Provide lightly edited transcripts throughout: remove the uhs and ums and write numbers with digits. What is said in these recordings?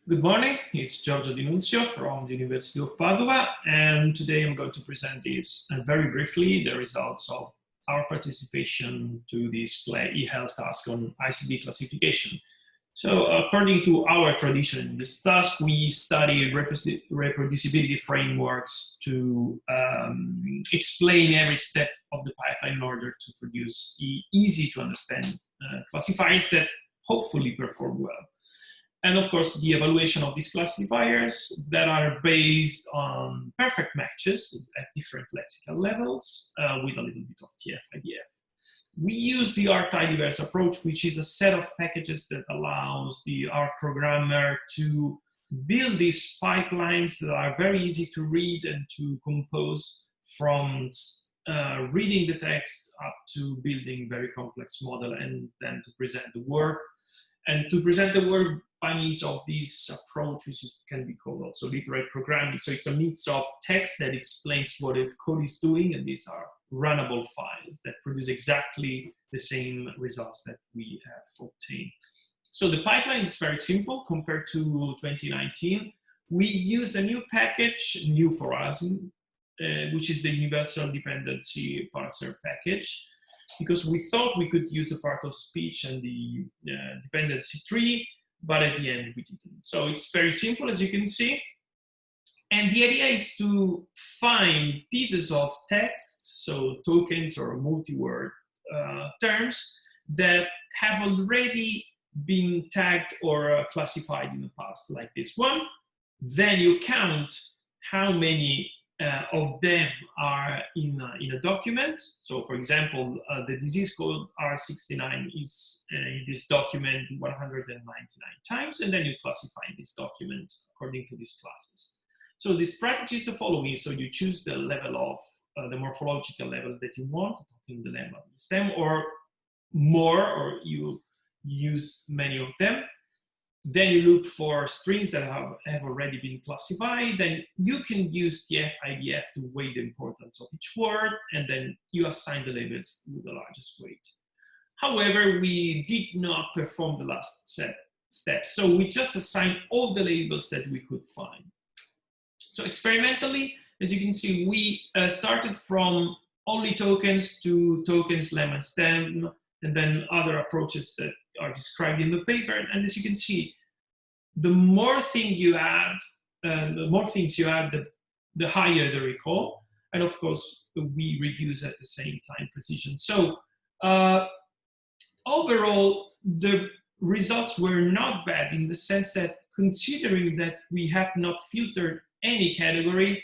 Good morning, it's Giorgio di Nunzio from the University of Padua, and today I'm going to present this very briefly, the results of our participation to this eHealth task on ICD classification. So according to our tradition in this task, we study reproducibility frameworks to explain every step of the pipeline in order to produce easy to understand classifiers that hopefully perform well. And of course, the evaluation of these classifiers that are based on perfect matches at different lexical levels with a little bit of TF, IDF. We use the Tidyverse approach, which is a set of packages that allows our programmer to build these pipelines that are very easy to read and to compose, from reading the text up to building very complex model and then to present the work. And to present the work by means of this approach, which can be called also literate programming. So it's a mix of text that explains what the code is doing, and these are runnable files that produce exactly the same results that we have obtained. So the pipeline is very simple compared to 2019. We use a new package, new for us, which is the Universal Dependency Parser package, because we thought we could use a part of speech and the dependency tree, but at the end we didn't. So it's very simple, as you can see. And the idea is to find pieces of text, so tokens or multi-word terms that have already been tagged or classified in the past, like this one. Then you count how many of them are in a document. So for example, the disease code R69 is in this document 199 times, and then you classify this document according to these classes. So the strategy is the following. So you choose the level of the morphological level that you want, talking the level of the stem, or more, or you use many of them. Then you look for strings that have already been classified. Then you can use TF, IDF to weigh the importance of each word, and then you assign the labels with the largest weight. However, we did not perform the last step. So we just assigned all the labels that we could find. So experimentally, as you can see, we started from only tokens to tokens, lem, and stem, and then other approaches that are described in the paper. And as you can see, the more things you add, the higher the recall. And of course, we reduce at the same time precision. So overall, the results were not bad, in the sense that, considering that we have not filtered any category,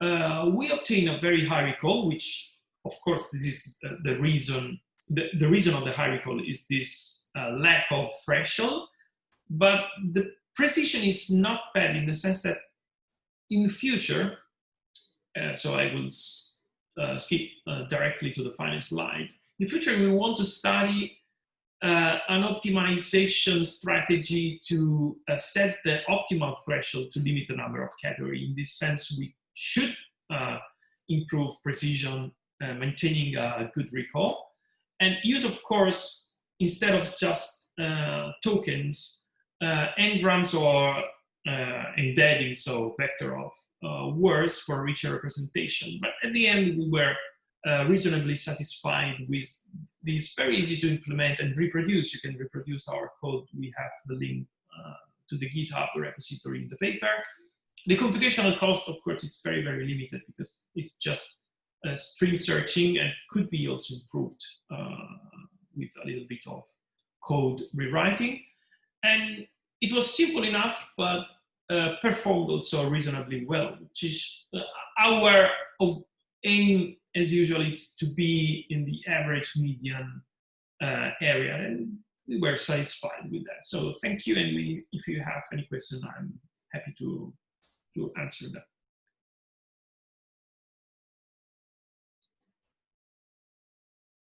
we obtain a very high recall, which of course, this is the reason. The reason of the high recall is this lack of threshold, but the precision is not bad, in the sense that in the future, so I will skip directly to the final slide. In the future, we want to study an optimization strategy to set the optimal threshold to limit the number of categories. In this sense, we should improve precision, maintaining a good recall. And use, of course, instead of just tokens, n-grams or embedding, so vector of words for richer representation. But at the end, we were reasonably satisfied with this, very easy to implement and reproduce. You can reproduce our code. We have the link to the GitHub repository in the paper. The computational cost, of course, is very, very limited, because it's just string searching, and could be also improved with a little bit of code rewriting. And it was simple enough, but performed also reasonably well, which is our aim, as usual. It's to be in the average median area, and we were satisfied with that. So thank you, and if you have any question, I'm happy to answer that.